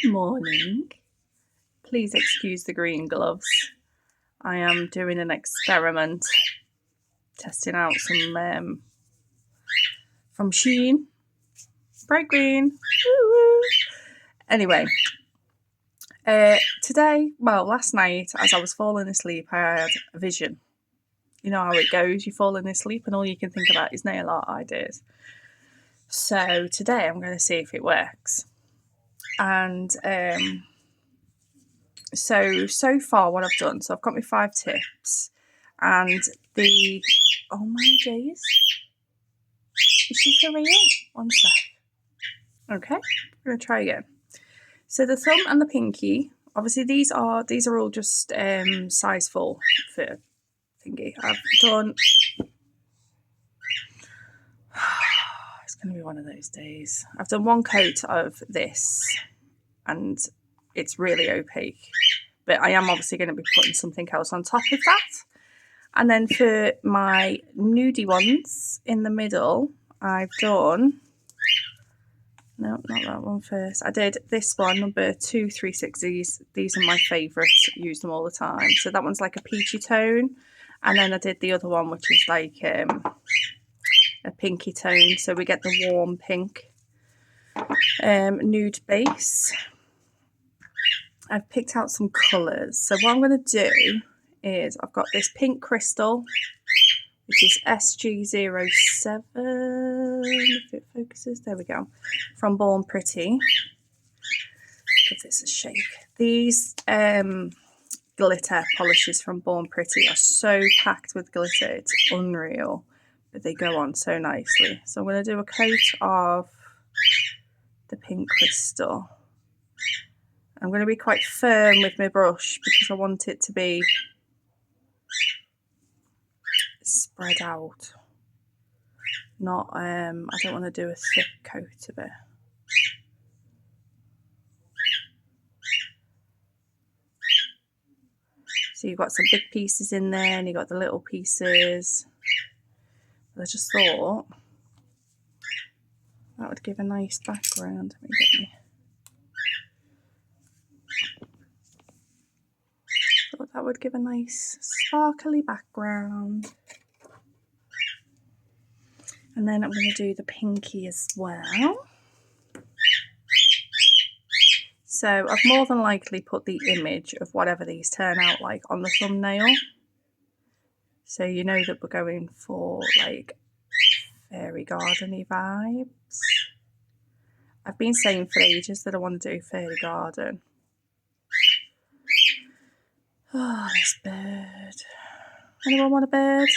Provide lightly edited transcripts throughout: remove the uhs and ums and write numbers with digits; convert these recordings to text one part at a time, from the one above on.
morning. Please excuse the green gloves. I am doing an experiment, testing out some from Shein. Bright green. Woo-woo. Anyway, today, well, last night, as I was falling asleep, I had a vision. You know how it goes, you're falling asleep and all you can think about is nail art ideas. So today I'm going to see if it works. And so far what I've done, so I've got my 5 tips, and oh my days, is she for real? One sec. Okay, I'm going to try again. So the thumb and the pinky, obviously these are all just size 4 for thingy. I've done, it's going to be one of those days. I've done 1 coat of this and it's really opaque, but I am obviously going to be putting something else on top of that. And then for my nudie ones in the middle, I've done, no, not that one first. I did this one, number 236. These are my favourites, use them all the time. So that one's like a peachy tone. And then I did the other one, which is like a pinky tone. So we get the warm pink nude base. I've picked out some colours. So what I'm going to do is I've got this pink crystal, which is SG07, if it focuses, there we go, from Born Pretty. Give this a shake. These glitter polishes from Born Pretty are so packed with glitter, it's unreal, but they go on so nicely. So I'm going to do a coat of the pink crystal. I'm going to be quite firm with my brush because I want it to be spread out. Not, I don't want to do a thick coat of it. So you've got some big pieces in there and you've got the little pieces. But I just thought that would give a nice background. Let me get me. Thought that would give a nice sparkly background. And then I'm going to do the pinky as well. So I've more than likely put the image of whatever these turn out like on the thumbnail. So you know that we're going for like fairy garden-y vibes. I've been saying for ages that I want to do fairy garden. Oh, this bird. Anyone want a bird?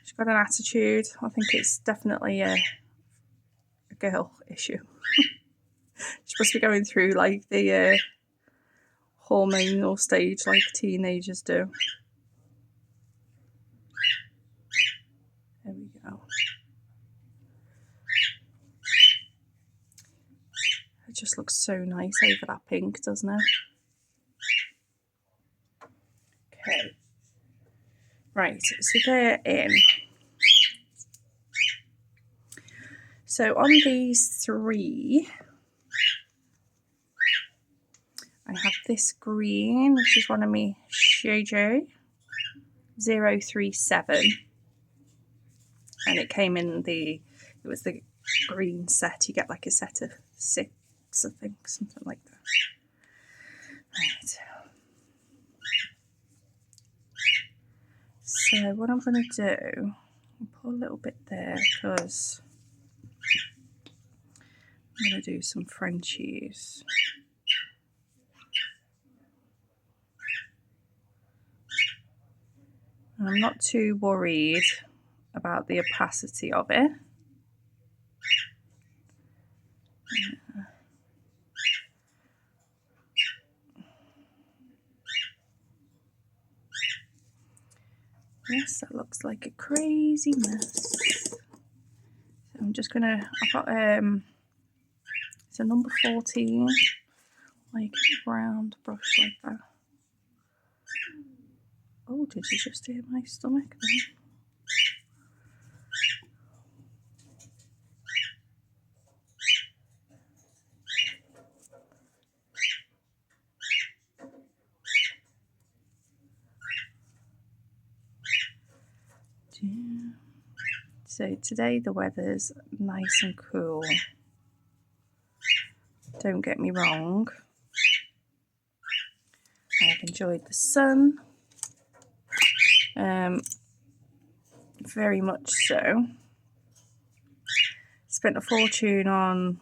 She's got an attitude. I think it's definitely a girl issue. She must be going through like the hormonal stage like teenagers do. There we go. It just looks so nice over that pink, doesn't it? Okay. Right, so they're in. So on these 3, I have this green, which is one of my Shoujo 037. And it came in it was the green set. You get like a set of 6, I think, something like that. Right. So what I'm going to do, I'll put a little bit there because I'm going to do some Frenchies. And I'm not too worried about the opacity of it. Yes, that looks like a crazy mess. So I'm just gonna, I've got it's a number 14, like round brush like that. Oh, did you just hear my stomach then? So today the weather's nice and cool. Don't get me wrong. I have enjoyed the sun. Very much so. Spent a fortune on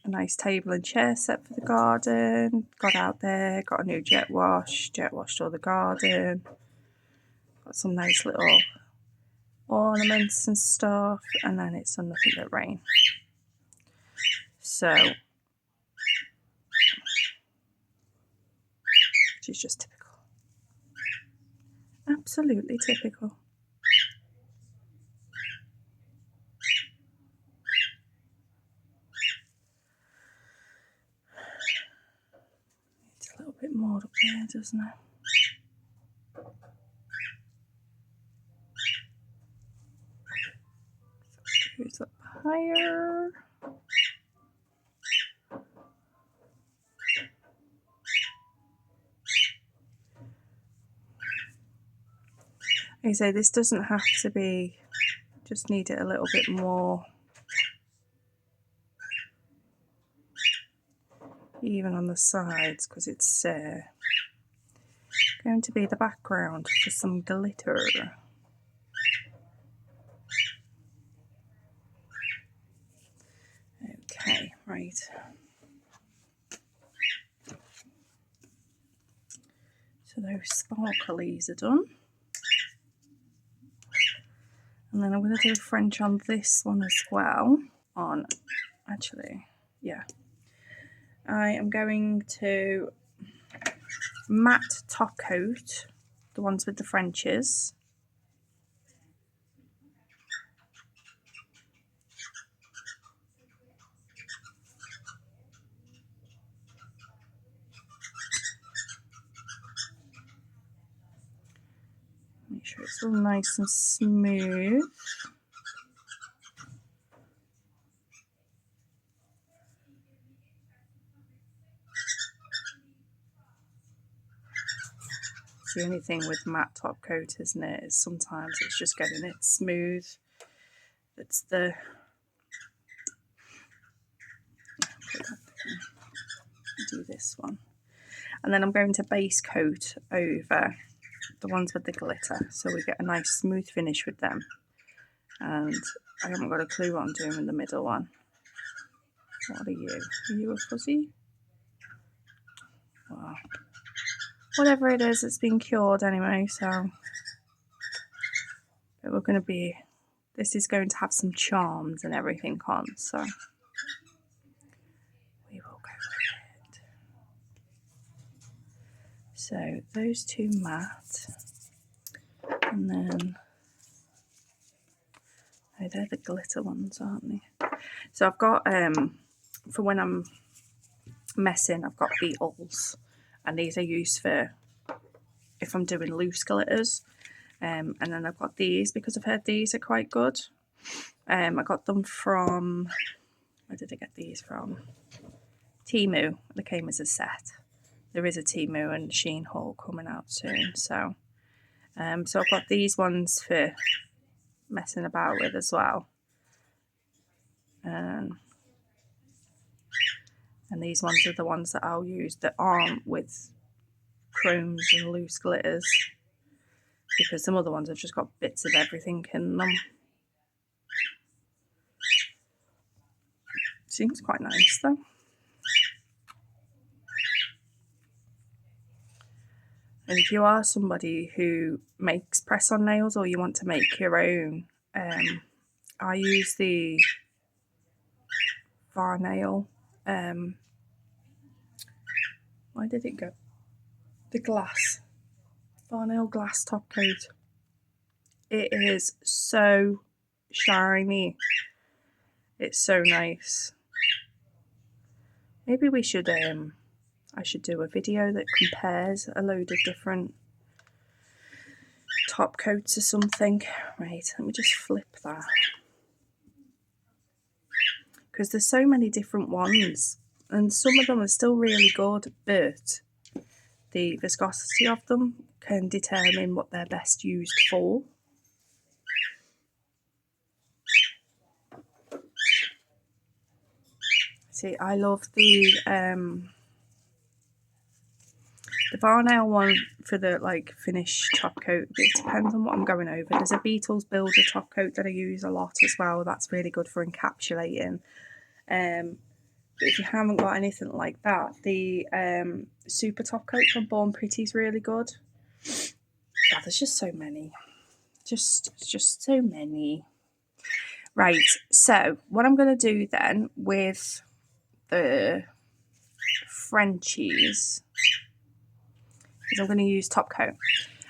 a nice table and chair set for the garden. Got out there, got a new jet washed all the garden. Got some nice little ornaments and stuff, and then it's done nothing but rain. So, which is just typical. Absolutely typical. It's a little bit more up there, doesn't it? So goes up higher. Like I say, this doesn't have to be, just need it a little bit more even on the sides, because it's going to be the background for some glitter. Okay, right. So those sparklies are done. And then I'm going to do French on this one as well. Actually, yeah. I am going to matte top coat the ones with the Frenches. Make sure it's all nice and smooth. It's the only thing with matte top coat, isn't it? Is sometimes it's just getting it smooth. It's the do this one, and then I'm going to base coat over the ones with the glitter, so we get a nice smooth finish with them. And I haven't got a clue what I'm doing in the middle one. What are you? Are you a fuzzy? Well, whatever it is, it's been cured anyway, so but we're going to be, this is going to have some charms and everything on, so we will go with it. So those two matte, and then, oh, they're the glitter ones, aren't they? So I've got, for when I'm messing, I've got beetles, and these are used for if I'm doing loose glitters. And then I've got these because I've heard these are quite good. I got them from, where did I get these from? Temu. They came as a set. There is a Temu and Shein haul coming out soon. So I've got these ones for messing about with as well. And these ones are the ones that I'll use that aren't with chromes and loose glitters, because some other ones have just got bits of everything in them. Seems quite nice though. And if you are somebody who makes press-on nails, or you want to make your own, I use the Varnail. Where did it go? The glass. Varnail glass top coat. It is so shiny. It's so nice. Maybe we should, I should do a video that compares a load of different top coats or something. Right, let me just flip that. Because there's so many different ones, and some of them are still really good, but the viscosity of them can determine what they're best used for. See, I love the Varnail one for the like finish top coat. It depends on what I'm going over. There's a Beatles Builder top coat that I use a lot as well. That's really good for encapsulating. But if you haven't got anything like that, the super top coat from Born Pretty is really good. Oh, there's just so many. Just so many. Right, so what I'm going to do then with the Frenchies is I'm going to use top coat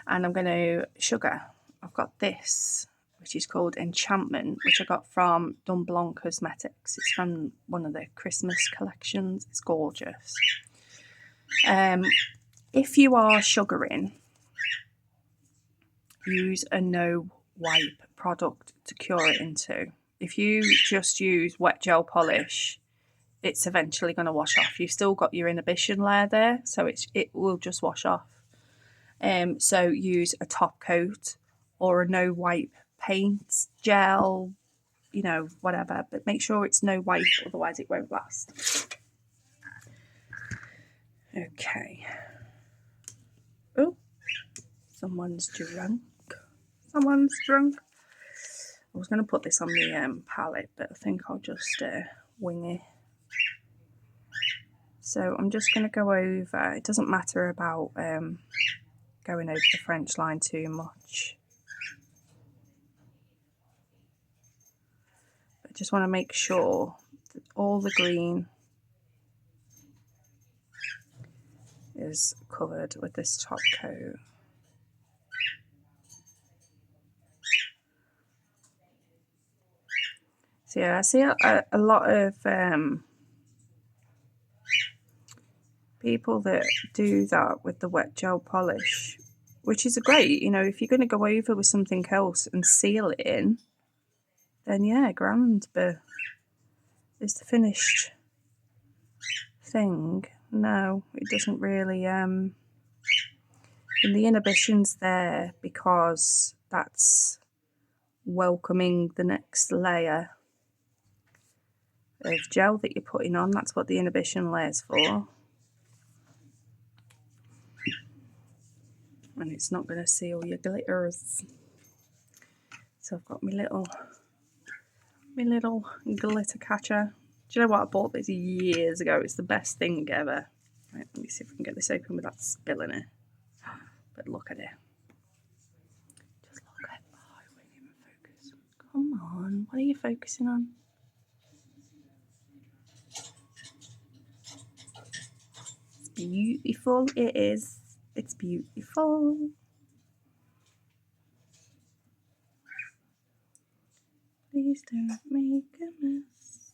and I'm going to sugar. I've got this, which is called Enchantment, which I got from Dunblon Cosmetics. It's from one of the Christmas collections. It's gorgeous. If you are sugaring, use a no wipe product to cure it into. If you just use wet gel polish, it's eventually going to wash off. You've still got your inhibition layer there, so it will just wash off. So use a top coat or a no wipe paint gel, you know, whatever, but make sure it's no wipe, otherwise it won't last. Okay. Oh, someone's drunk. Someone's drunk. I was going to put this on the palette, but I think I'll just wing it. So I'm just going to go over, it doesn't matter about going over the French line too much. I just want to make sure that all the green is covered with this top coat. So yeah, I see a lot of people that do that with the wet gel polish, which is great. You know, if you're going to go over with something else and seal it in, then yeah, grand. But is the finished thing? No, it doesn't really. And the inhibition's there because that's welcoming the next layer of gel that you're putting on. That's what the inhibition layer's for. And it's not going to seal your glitters. So I've got my little glitter catcher. Do you know what? I bought this years ago. It's the best thing ever. Right, let me see if I can get this open without spilling it. But look at it. Just look at it. Oh, it won't even focus. Come on. What are you focusing on? It's beautiful. It is. It's beautiful. Please don't make a mess.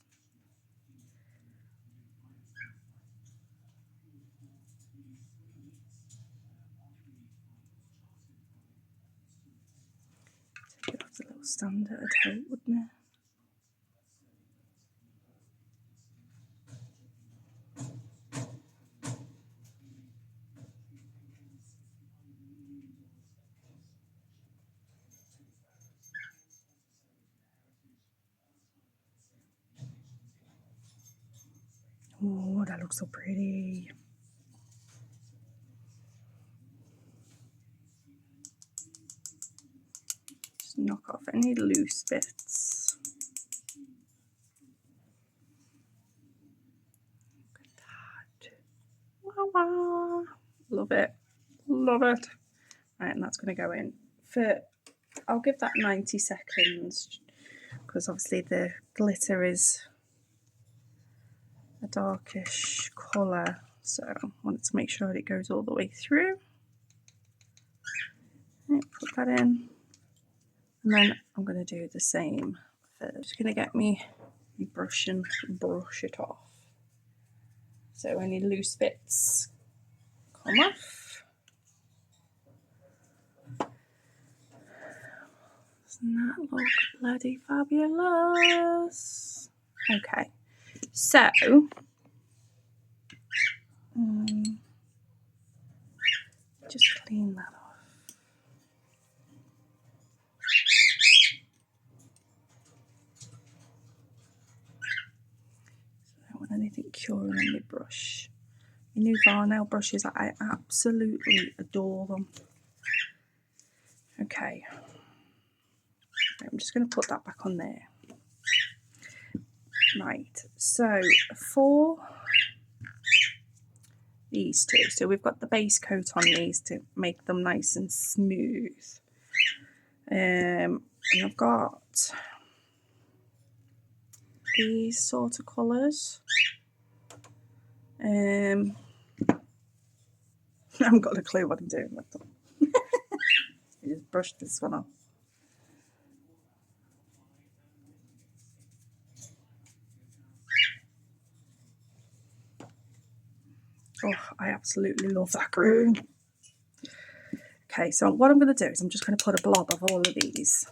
Take it off the little stand at a tote, wouldn't it? Oh, that looks so pretty. Just knock off any loose bits. Look at that. Wow, wow. Love it. Love it. Right, and that's going to go in for, I'll give that 90 seconds because obviously the glitter is a darkish colour, so I wanted to make sure that it goes all the way through. Right, put that in, and then I'm going to do the same. I'm just going to get me brush and brush it off. So any loose bits come off. Doesn't that look bloody fabulous? Okay, so Just clean that off. I don't want anything curing on my brush. My new Varnail brushes, I absolutely adore them. Okay, I'm just going to put that back on there. Right, so for these two, so we've got the base coat on these to make them nice and smooth. And I've got these sort of colours. I haven't got a clue what I'm doing with them. I just brushed this one off. Oh, I absolutely love that green. Okay, so what I'm going to do is I'm just going to put a blob of all of these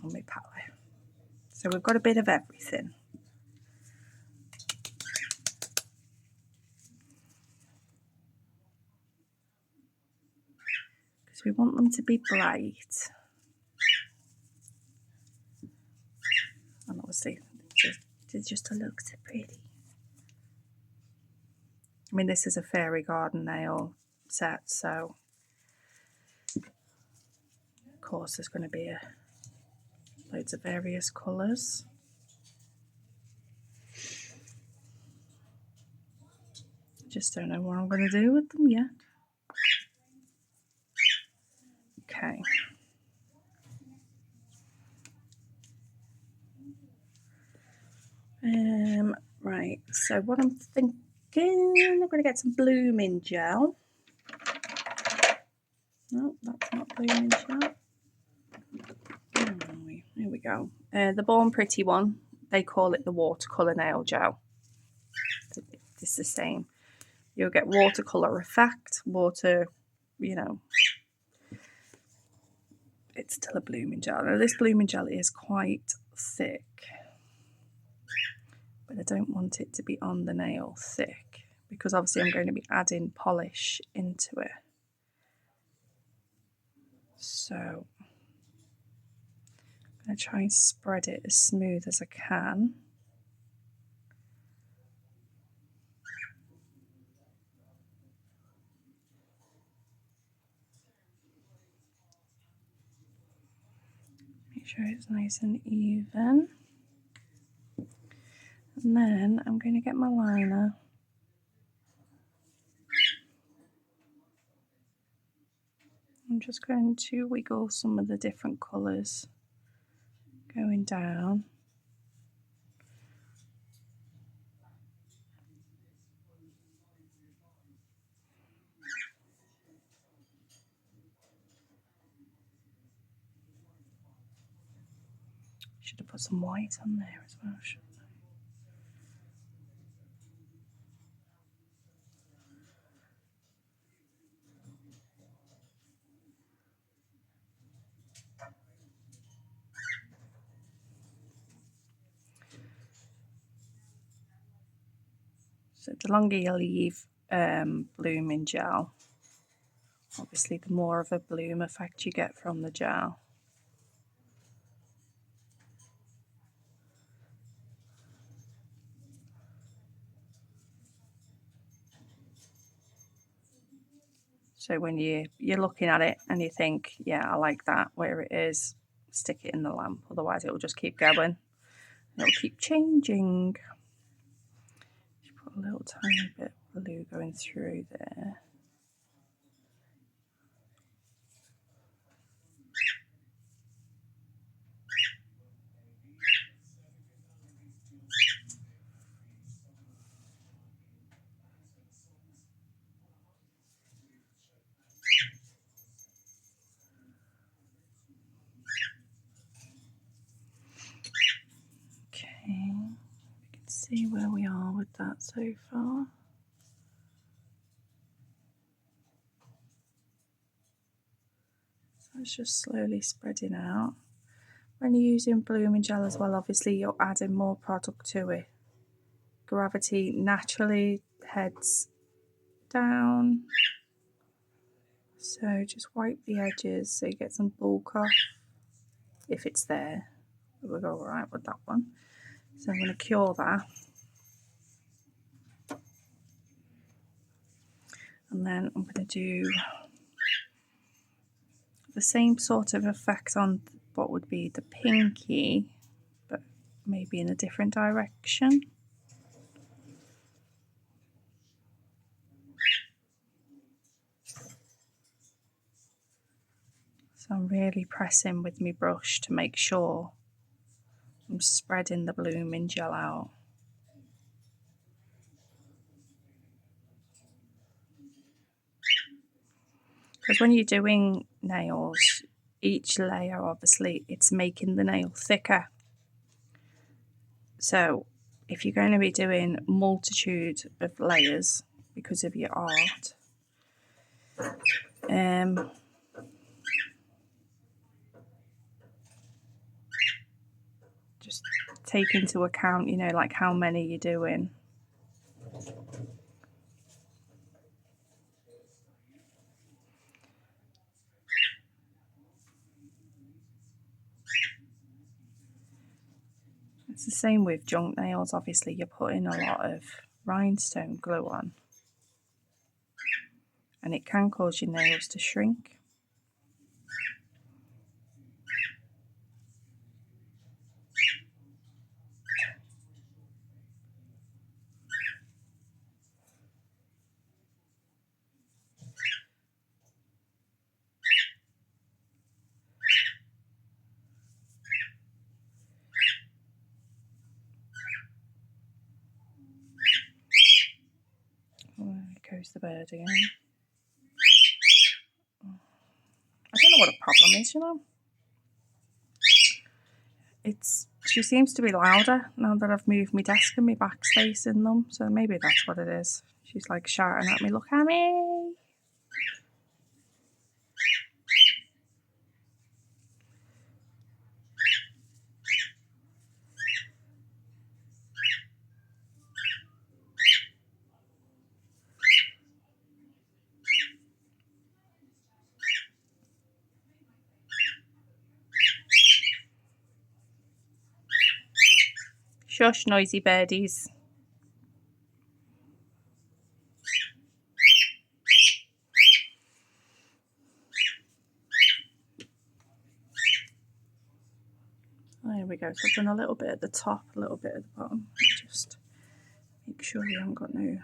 on my palette. So we've got a bit of everything. Because we want them to be bright. And obviously, they just look so pretty. I mean, this is a fairy garden nail set, so of course there's going to be loads of various colours. Just don't know what I'm going to do with them yet. Okay. Right, so what I'm thinking, I'm going to get some blooming gel. No, that's not blooming gel. Here we go. The Born Pretty one, they call it the watercolour nail gel. It's the same. You'll get watercolour effect, water, you know. It's still a blooming gel. Now this blooming gel is quite thick, but I don't want it to be on the nail thick because obviously I'm going to be adding polish into it. So I'm going to try and spread it as smooth as I can. Make sure it's nice and even. And then I'm going to get my liner. I'm just going to wiggle some of the different colours going down. Should have put some white on there as well, shouldn't I? So the longer you leave blooming gel, obviously the more of a bloom effect you get from the gel. So when you're looking at it and you think, yeah, I like that where it is, stick it in the lamp. Otherwise it will just keep going. It'll keep changing. Just put a little tiny bit of blue going through there. Okay, we can see where we are with that so far. So it's just slowly spreading out. When you're using blooming gel as well, obviously you're adding more product to it. Gravity naturally heads down. So just wipe the edges so you get some bulk off, if it's there. We'll go all right with that one. So I'm going to cure that. And then I'm going to do the same sort of effect on what would be the pinky, but maybe in a different direction. So I'm really pressing with my brush to make sure I'm spreading the blooming gel out. Because when you're doing nails, each layer, obviously, it's making the nail thicker. So if you're going to be doing multitude of layers because of your art, just take into account, you know, like how many you're doing. It's the same with junk nails. Obviously, you're putting a lot of rhinestone glue on, and it can cause your nails to shrink. Oh, there goes the bird again. I don't know what a problem is, you know. She seems to be louder now that I've moved my desk and my back's facing them, so maybe that's what it is. She's like shouting at me, "Look at me!" Shush, noisy birdies. There we go. So I've done a little bit at the top, a little bit at the bottom. Just make sure you haven't got no...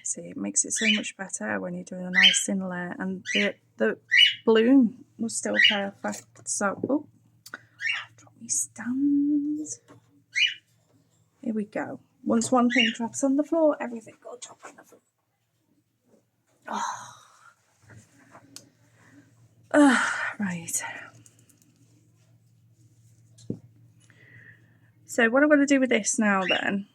See, it makes it so much better when you're doing a nice thin layer, and the bloom was still perfect. So, oh, drop me stands. Here we go. Once one thing drops on the floor, everything will drop on the floor. Right. So what I'm going to do with this now then,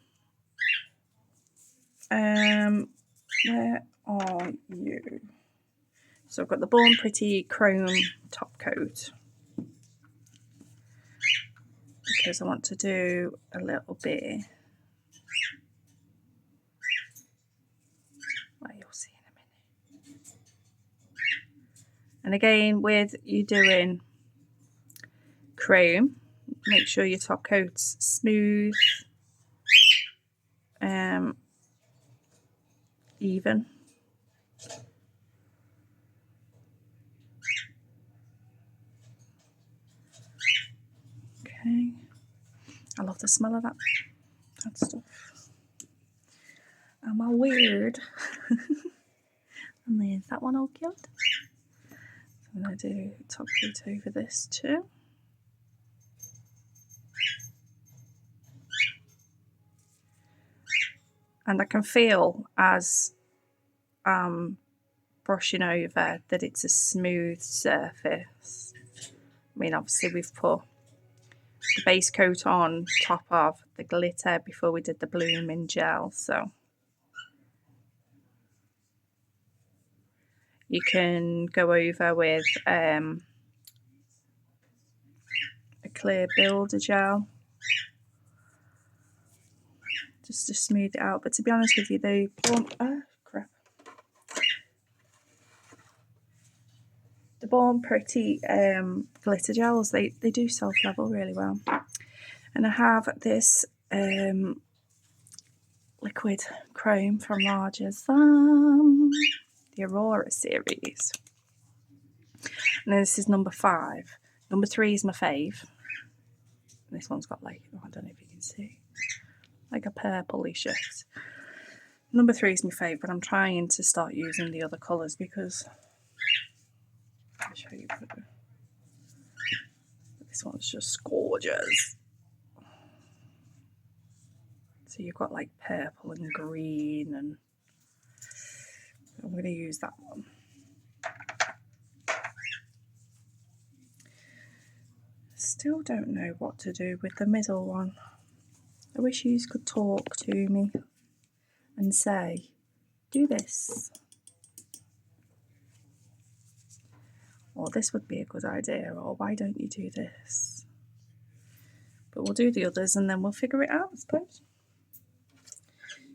where are you? So I've got the Born Pretty Chrome top coat, because I want to do a little bit, well, you'll see in a minute. And again, with you doing chrome, make sure your top coat's smooth, even. Okay, I love the smell of that stuff. Am I weird? And there's that one all cute. So I'm going to do top coat over this too. And I can feel as brushing over that it's a smooth surface. I mean, obviously we've put the base coat on top of the glitter before we did the blooming gel, so you can go over with a clear builder gel just to smooth it out. But to be honest with you, the Born Pretty glitter gels, they do self-level really well. And I have this liquid chrome from Rarjsm, the Aurora series. And this is number 5. Number 3 is my fave. And this one's got like, oh, I don't know if you can see, like a purpley shift. Number 3 is my fave, but I'm trying to start using the other colours because I'll show you. This one's just gorgeous. So you've got like purple and green, and I'm going to use that one. Still don't know what to do with the middle one. I wish you could talk to me and say, do this. Or this would be a good idea, or why don't you do this? But we'll do the others and then we'll figure it out, I suppose.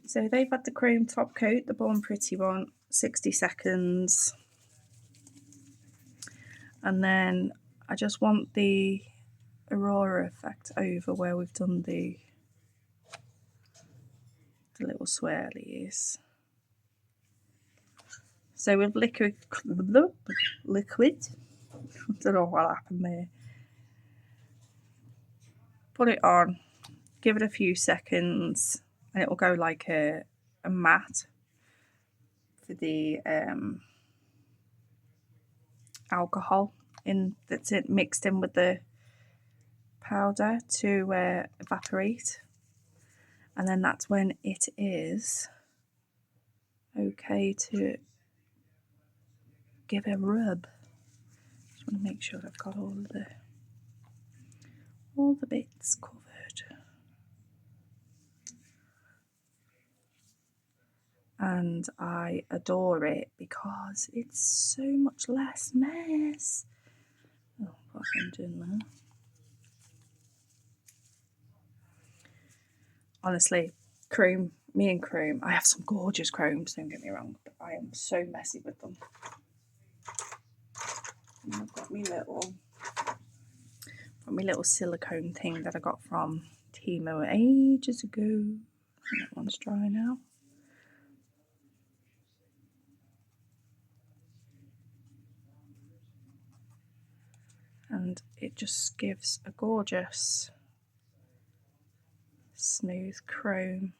So they've had the chrome top coat, the Born Pretty one, 60 seconds. And then I just want the aurora effect over where we've done the little swirlies. So with liquid, I don't know what happened there. Put it on, give it a few seconds, and it will go like a matte for the alcohol that's mixed in with the powder to evaporate. And then that's when it is okay to give a rub. Just want to make sure I've got all the bits covered. And I adore it because it's so much less mess. Oh, what I'm doing there. Honestly, chrome, me and chrome, I have some gorgeous chromes, don't get me wrong, but I am so messy with them. And I've got my little silicone thing that I got from Timo ages ago. And that one's dry now. And it just gives a gorgeous smooth chrome.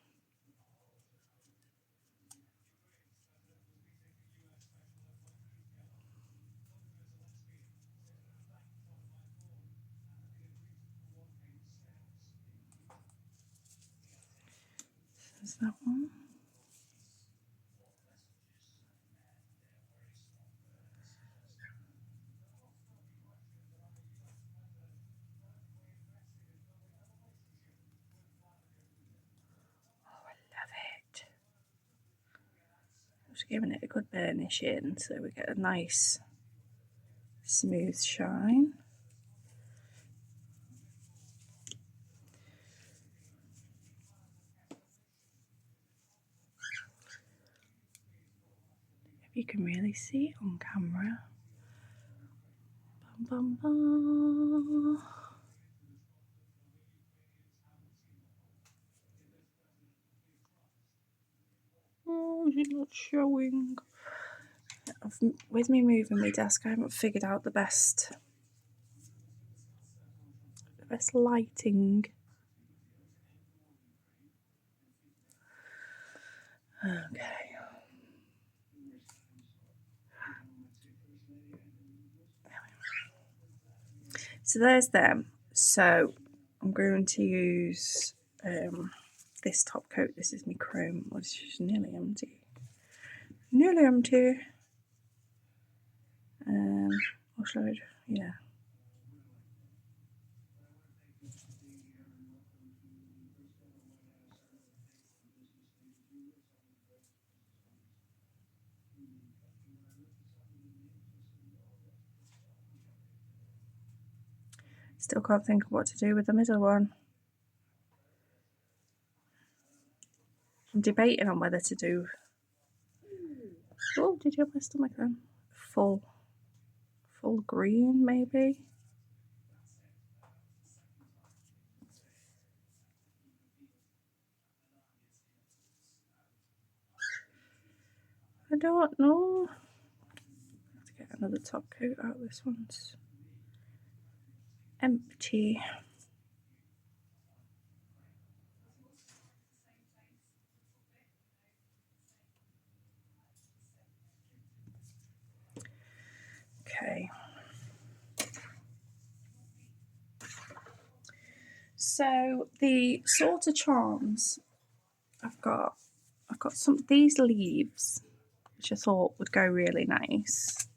There's that one. Just giving it a good burnish in so we get a nice smooth shine. If you can really see it on camera. Bum, bum, bum. Oh, it's not showing. With me moving my desk, I haven't figured out the best lighting. Okay. So there's them. So I'm going to use this top coat. This is my chrome, which is nearly empty. Nearly empty. Or should I? Yeah. Still can't think of what to do with the middle one. debating on whether to do... Oh, did you have my stomach then? Full green, maybe? I don't know. I have to get another top coat out. This one's empty. Okay. So the sort of charms I've got some of these leaves, which I thought would go really nice.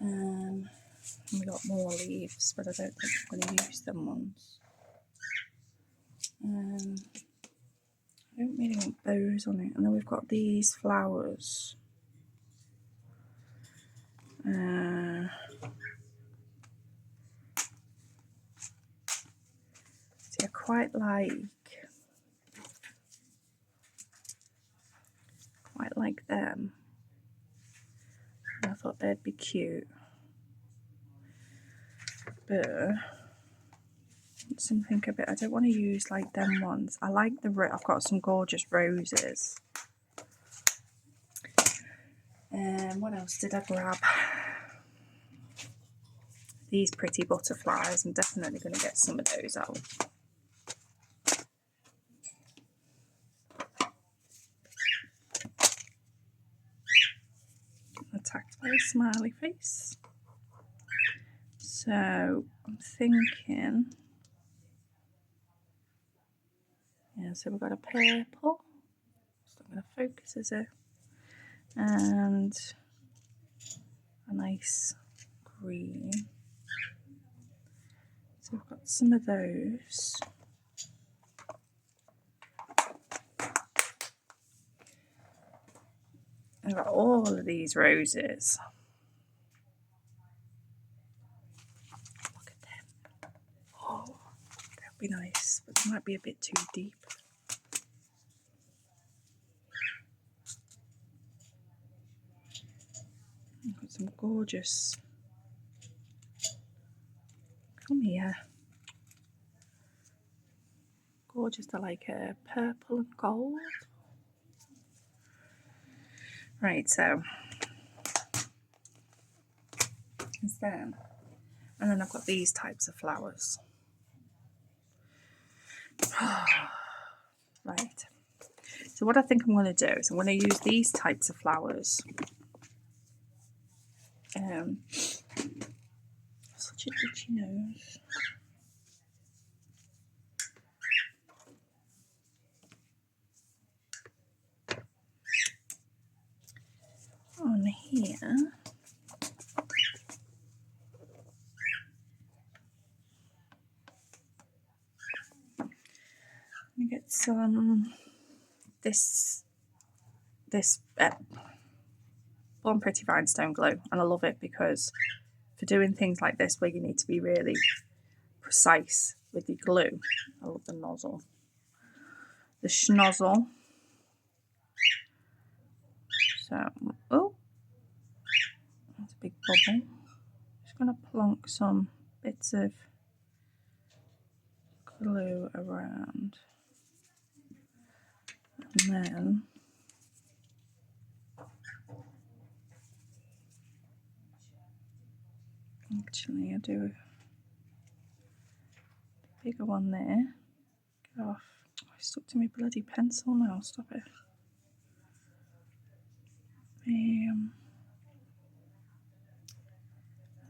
We got more leaves, but I don't think I'm going to use them ones. I don't really want bows on it. And then we've got these flowers. See, I quite like them. And I thought they'd be cute. But something a bit, I don't want to use like them ones. I like I've got some gorgeous roses. What else did I grab? These pretty butterflies. I'm definitely going to get some of those out. Attacked by a smiley face. So I'm thinking, yeah, so we've got a purple. So I'm going to focus, is it? And a nice green. So we've got some of those. I've got all of these roses. Look at them. Oh, that would be nice, but they might be a bit too deep. I've got some gorgeous... Come here. Gorgeous, they're like a purple and gold. Right, so there's them. And then I've got these types of flowers. Right. So what I think I'm going to do is I'm going to use these types of flowers. Such a itchy nose. On here. Let me get some this Born Pretty Rhinestone glue, and I love it because for doing things like this where you need to be really precise with your glue, I love the nozzle, the schnozzle. So, oh, that's a big bubble. Just going to plonk some bits of glue around, and then actually I do a bigger one there. Get off. Oh, I stuck to my bloody pencil now, stop it.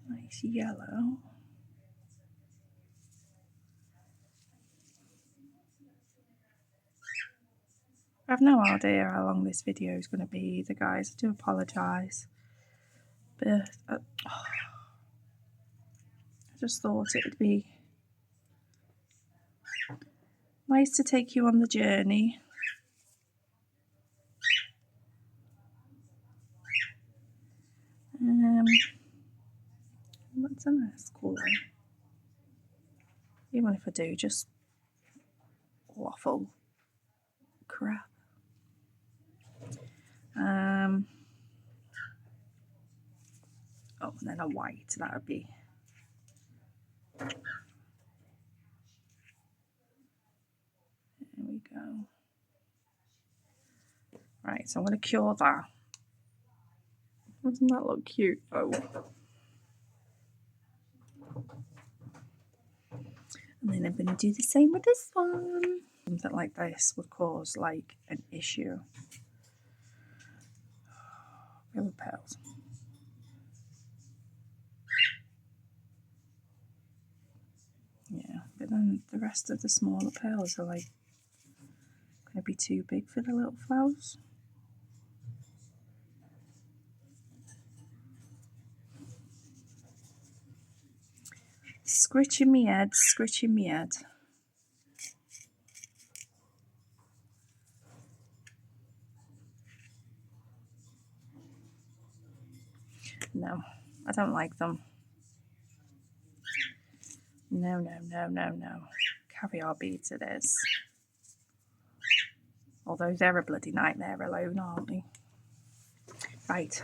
Nice yellow. I have no idea how long this video is going to be either, guys. I do apologise. But I just thought it would be nice to take you on the journey. What's a nice colour? Even if I do just waffle crap. Oh, and then a white, that would be. There we go. Right, so I'm going to cure that. Doesn't that look cute? Oh. And then I'm going to do the same with this one. Something like this would cause like an issue. River pearls. Yeah, but then the rest of the smaller pearls are like going to be too big for the little flowers. Scritching me head, scritching me head. No, I don't like them. No, no, no, no, no. Caviar beads it is. Although they're a bloody nightmare alone, aren't they? Right.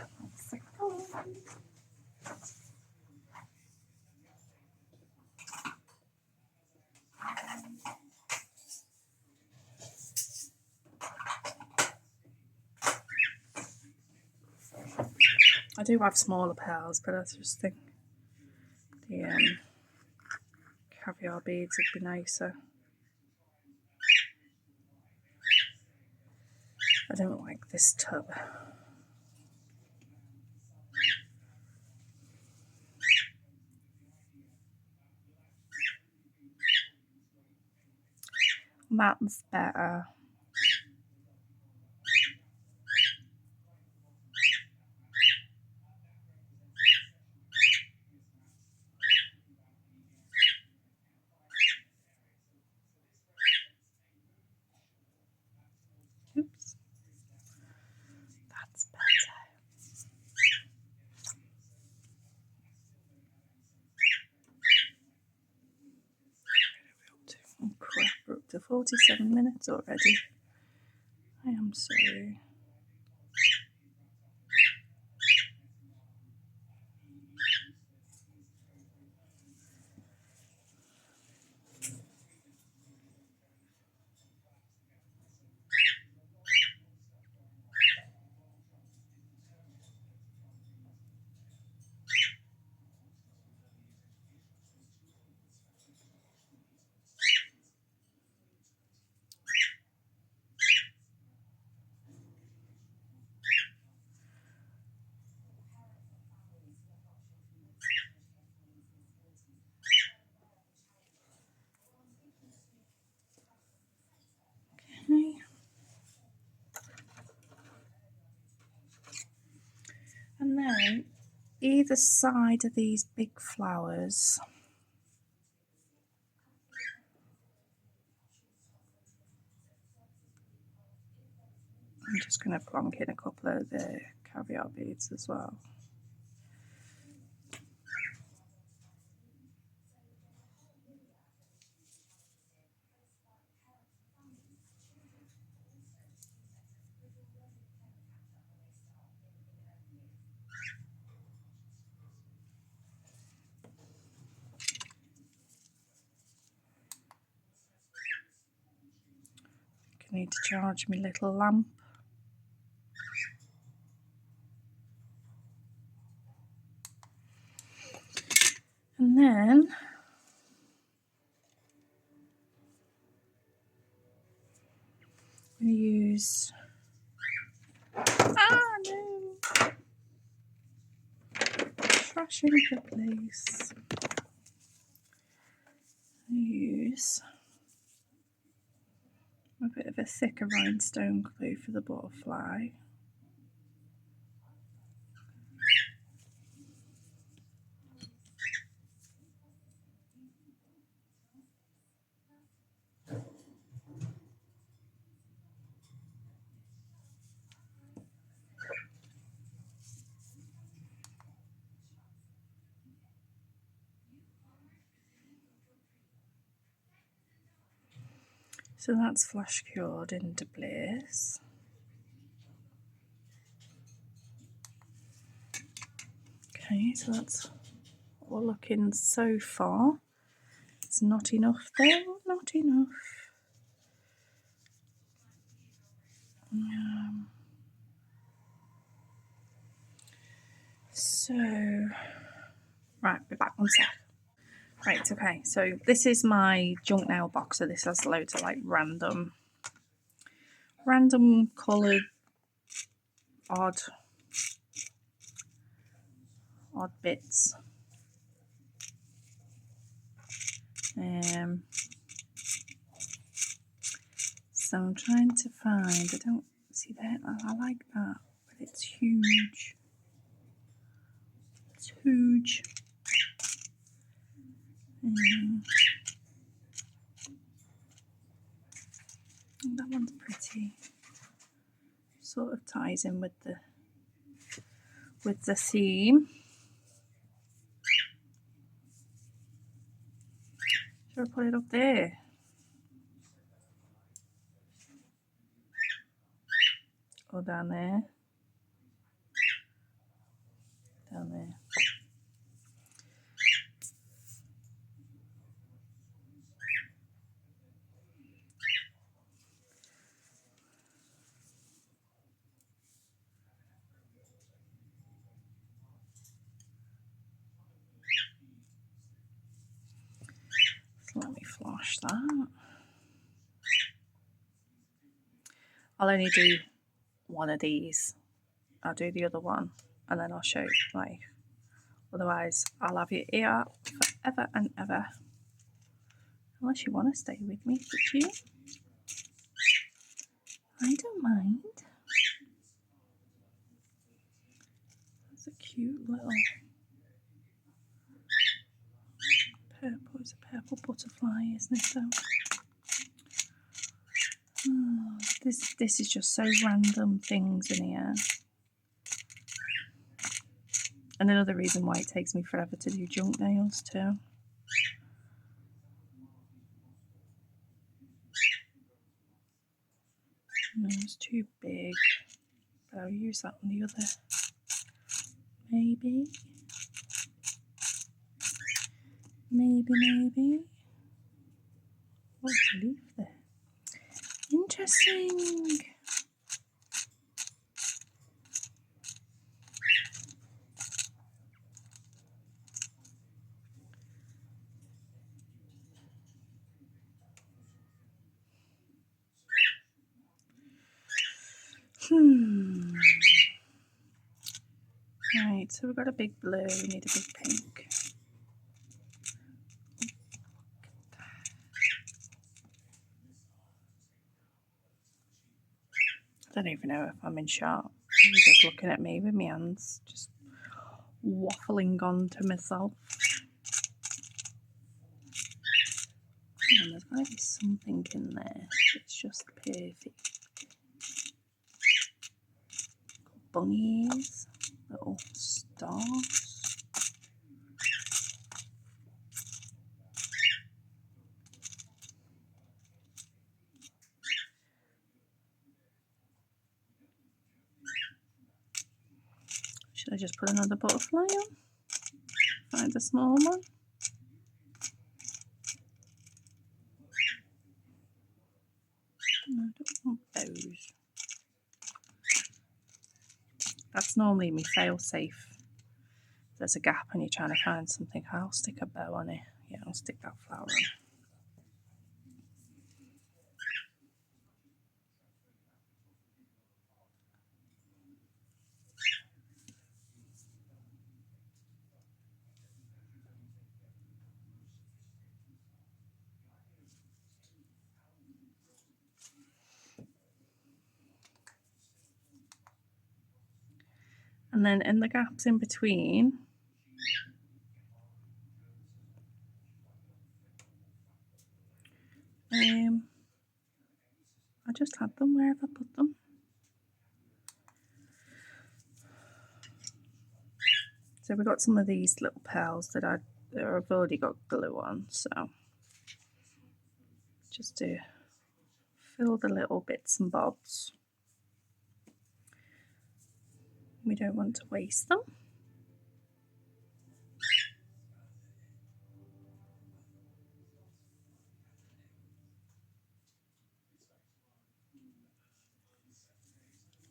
I do have smaller pearls, but I just think the caviar beads would be nicer. I don't like this tub. That's better. Oops. That's better. Oh crap, we're up to 47 minutes already. I am sorry. Okay. And then either side of these big flowers, I'm just going to plonk in a couple of the caviar beads as well. I need to charge my little lamp. And then I'm going to use, no, trashing the place. Use a bit of a thicker rhinestone glue for the butterfly. So that's flash cured into place. Okay, so that's what we're looking so far. It's not enough though, not enough. So, right, be back one sec. Right, okay, so this is my junk nail box. So this has loads of like random coloured, odd bits. So I'm trying to find, I don't see that, I like that, but it's huge. It's huge. That one's pretty. Sort of ties in with the theme. Should I put it up there? Or down there? Down there. So let me flash that. I'll only do one of these. I'll do the other one and then I'll show you, like, otherwise I'll have you here forever and ever. Unless you want to stay with me, could you? I don't mind. It's a cute little purple. It's a purple butterfly, isn't it? Though. Oh, this is just so random things in here. And another reason why it takes me forever to do junk nails too. No, it's too big. But I'll use that on the other. Maybe. What's the leaf there? Interesting. Right, so we've got a big blue, we need a big pink. I don't even know if I'm in shot. You're just looking at me with my hands, just waffling on to myself. And there's got to be something in there that's just perfect. Bunnies, little stars. Should I just put another butterfly on? Find a small one. No, I don't want those. That's normally my fail safe. There's a gap and you're trying to find something. I'll stick a bow on it. Yeah, I'll stick that flower on. And then in the gaps in between, I just had them wherever I put them. So we've got some of these little pearls that I've already got glue on, so just do fill the little bits and bobs. We don't want to waste them.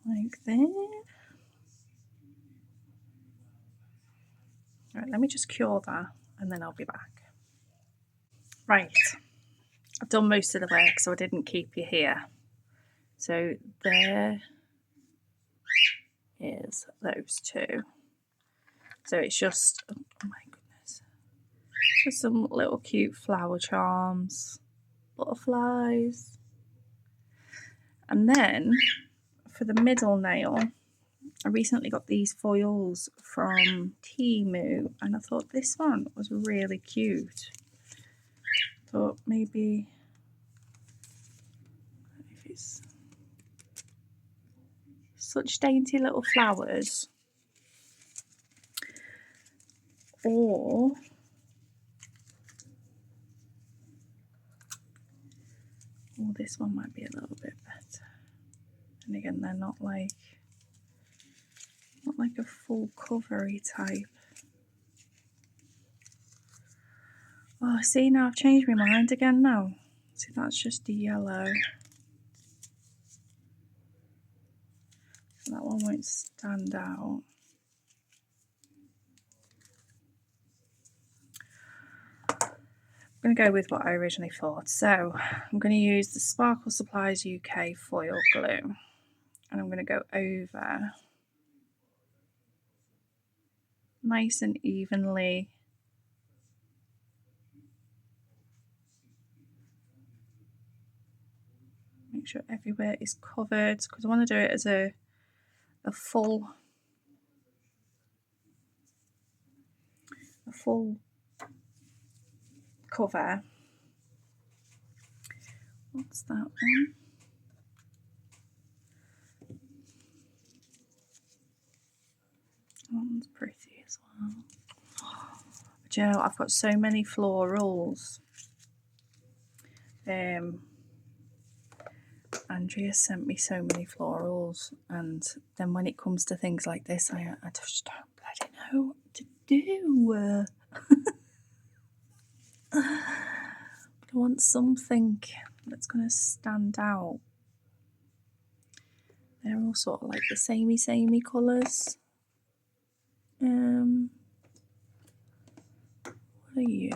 Like that. Right, let me just cure that and then I'll be back. Right, I've done most of the work, so I didn't keep you here. So there is those two. So it's just, oh my goodness, just some little cute flower charms, butterflies. And then for the middle nail, I recently got these foils from Temu, and I thought this one was really cute. Thought maybe if it's such dainty little flowers, or this one might be a little bit better. And again, they're not like a full covery type. Oh, see, now I've changed my mind again now. See, that's just a yellow. So that one won't stand out. I'm going to go with what I originally thought. So I'm going to use the Sparkle Supplies UK foil glue, and I'm going to go over nice and evenly. Make sure everywhere is covered, because I want to do it as a full cover. What's that one? That one's pretty as well. But you know, I've got so many florals. Andrea sent me so many florals, and then when it comes to things like this, I just don't bloody know what to do. But I want something that's going to stand out. They're all sort of like the samey colours. What are you?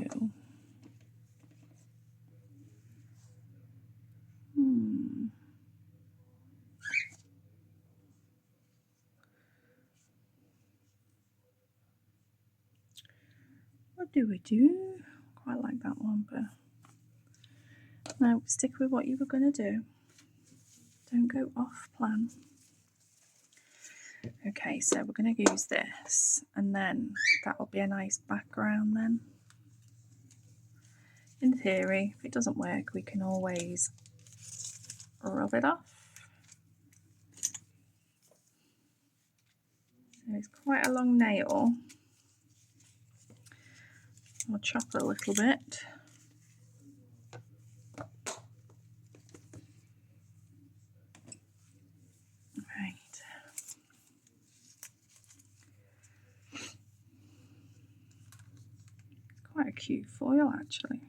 What do we do? Quite like that one, but no, stick with what you were going to do. Don't go off plan. Okay, so we're going to use this, and then that will be a nice background then. In theory, if it doesn't work, we can always rub it off. So it's quite a long nail. I'll chop it a little bit. Right. Quite a cute foil, actually.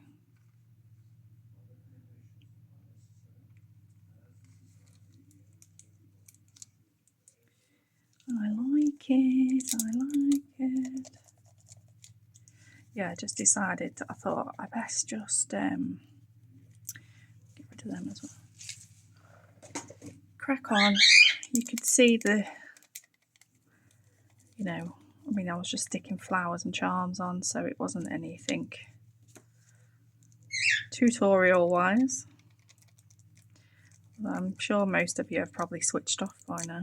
I like it. Yeah, I just decided, I thought I best just get rid of them as well. Crack on. You could see the, you know, I mean, I was just sticking flowers and charms on, so it wasn't anything tutorial wise. I'm sure most of you have probably switched off by now.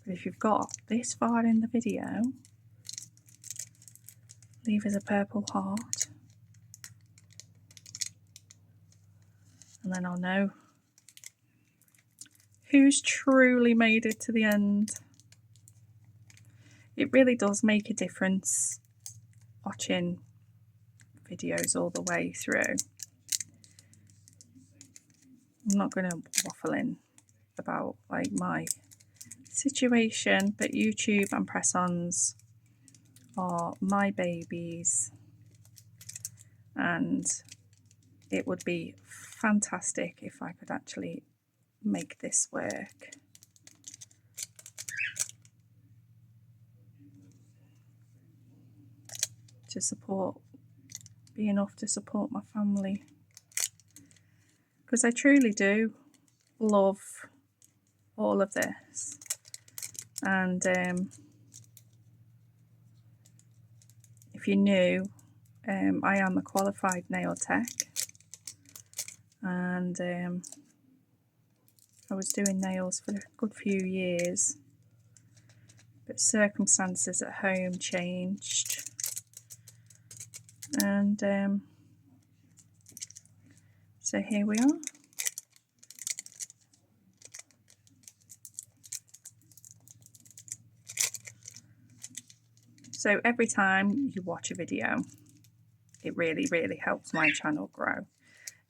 But if you've got this far in the video, leave us a purple heart, and then I'll know who's truly made it to the end. It really does make a difference watching videos all the way through. I'm not going to waffle in about like my situation, but YouTube and press-ons are my babies, and it would be fantastic if I could actually make this work. To support, be enough to support my family, because I truly do love all of this. And if you're new, I am a qualified nail tech, and I was doing nails for a good few years, but circumstances at home changed, and so here we are. So every time you watch a video, it really, really helps my channel grow.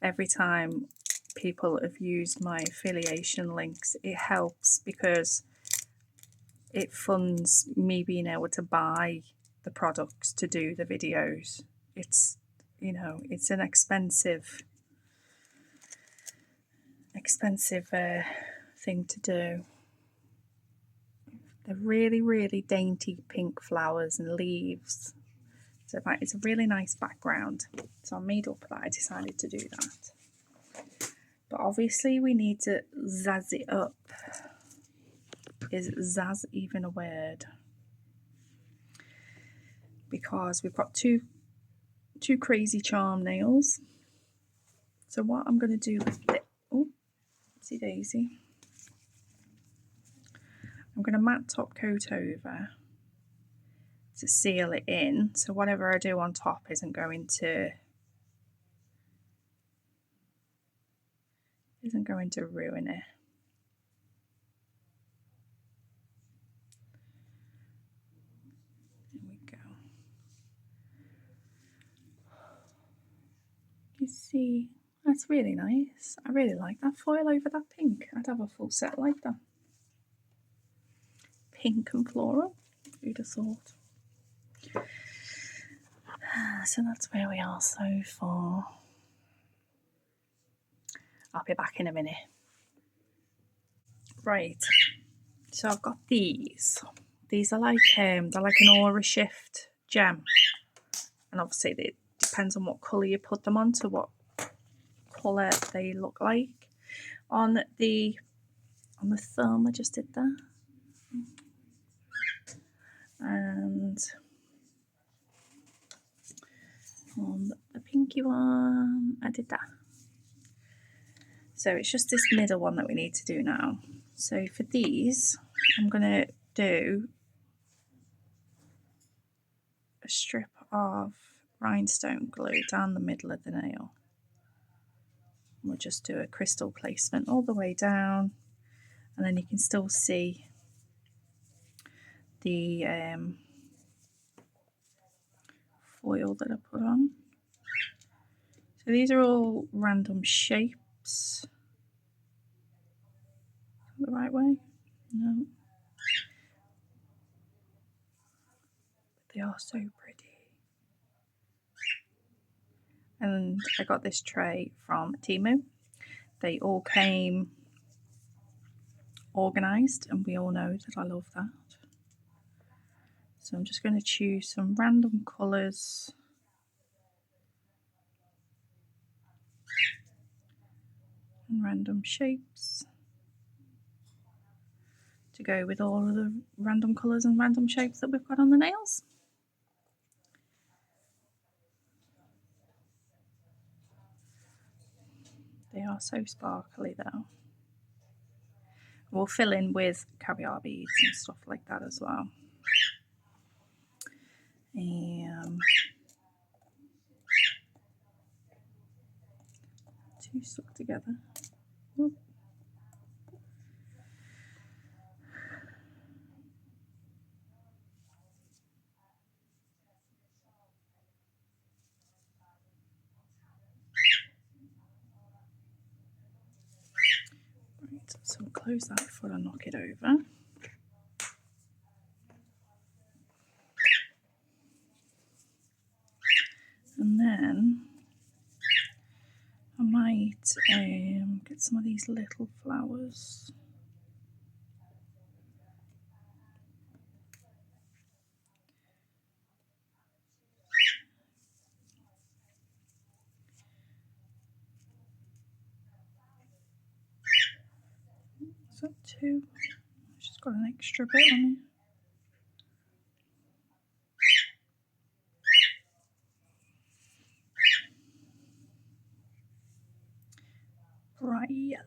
Every time people have used my affiliation links, it helps because it funds me being able to buy the products to do the videos. It's, you know, it's an expensive thing to do. They're really, really dainty pink flowers and leaves. So it's a really nice background. So I made up that I decided to do that. But obviously we need to zazz it up. Is zazz even a word? Because we've got two crazy charm nails. So what I'm going to do with it, oh, oopsie daisy. I'm going to matte top coat over to seal it in, so whatever I do on top isn't going to ruin it. There we go. You see, that's really nice. I really like that foil over that pink. I'd have a full set like that. Pink and floral, who'd have thought? So that's where we are so far. I'll be back in a minute. Right, so I've got these. These are like they're like an aura shift gem, and obviously it depends on what colour you put them on to what colour they look like. On the thumb, I just did that, and on the pinky one, I did that. So it's just this middle one that we need to do now. So for these, I'm going to do a strip of rhinestone glue down the middle of the nail. We'll just do a crystal placement all the way down, and then you can still see the foil that I put on. So these are all random shapes. The right way? No. They are so pretty. And I got this tray from Temu. They all came organised, and we all know that I love that. So I'm just going to choose some random colours. And random shapes to go with all of the random colours and random shapes that we've got on the nails. They are so sparkly though. We'll fill in with caviar beads and stuff like that as well. Two stuck together. Oop. So I'll close that before I knock it over. And then I might get some of these little flowers. Is that two? She's got an extra bit on it. Bright yellow.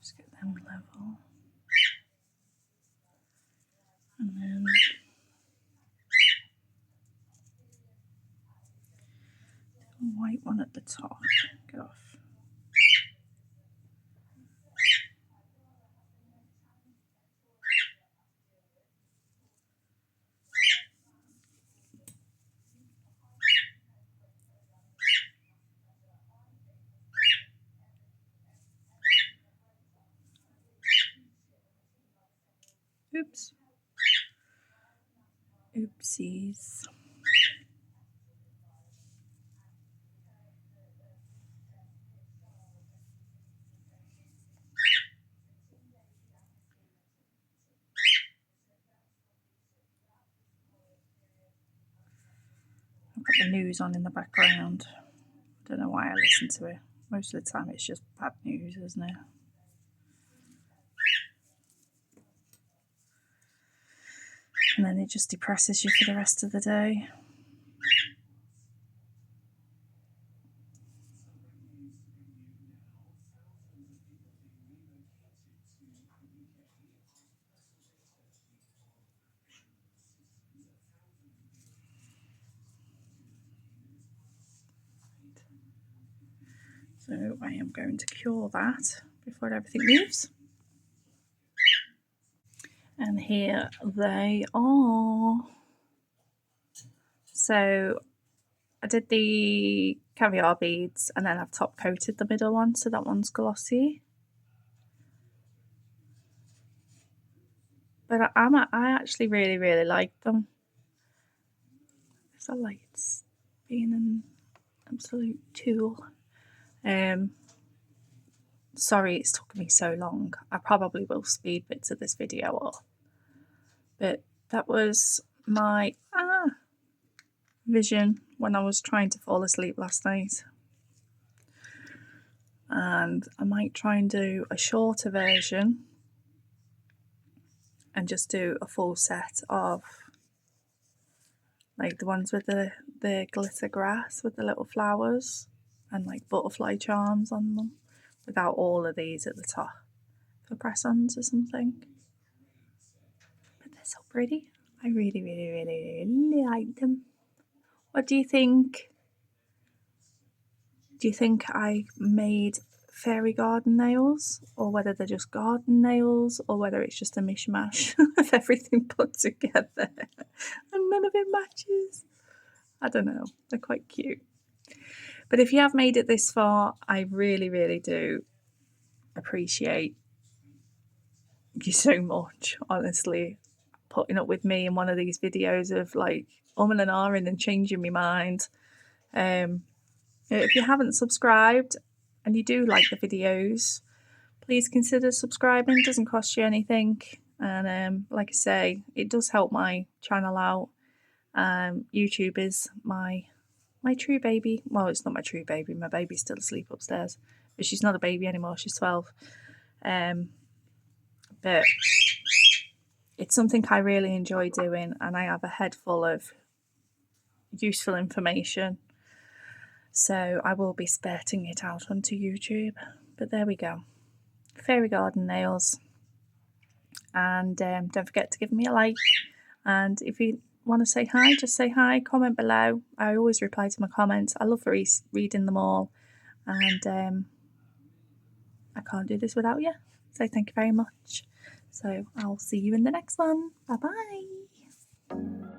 Just get them level. And then a white one at the top. Get off. Oops. Oopsies. I've got the news on in the background. Don't know why I listen to it. Most of the time it's just bad news, isn't it? And then it just depresses you for the rest of the day. So I am going to cure that before everything moves. And here they are. So I did the caviar beads and then I've top coated the middle one, so that one's glossy. But I actually really like them. The lights being an absolute tool. Sorry it's took me so long. I probably will speed bits of this video up. But that was my vision when I was trying to fall asleep last night. And I might try and do a shorter version and just do a full set of like the ones with the glitter grass with the little flowers and like butterfly charms on them without all of these at the top for press-ons or something. But they're so pretty. I really like them. What do you think? Do you think I made fairy garden nails, or whether they're just garden nails, or whether it's just a mishmash of everything put together and none of it matches? I don't know. They're quite cute. But if you have made it this far, I really do appreciate you so much, honestly, putting up with me in one of these videos of like and ahhing and changing my mind. If you haven't subscribed and you do like the videos, please consider subscribing. It doesn't cost you anything, and like I say, it does help my channel out. YouTube is my true baby. Well, it's not my true baby. My baby's still asleep upstairs, but she's not a baby anymore. She's 12. But it's something I really enjoy doing, and I have a head full of useful information. So I will be spurting it out onto YouTube. But there we go. Fairy garden nails. And don't forget to give me a like. And if you want to say hi, just say hi, comment below. I always reply to my comments. I love reading them all. And I can't do this without you. So thank you very much. So I'll see you in the next one. Bye bye.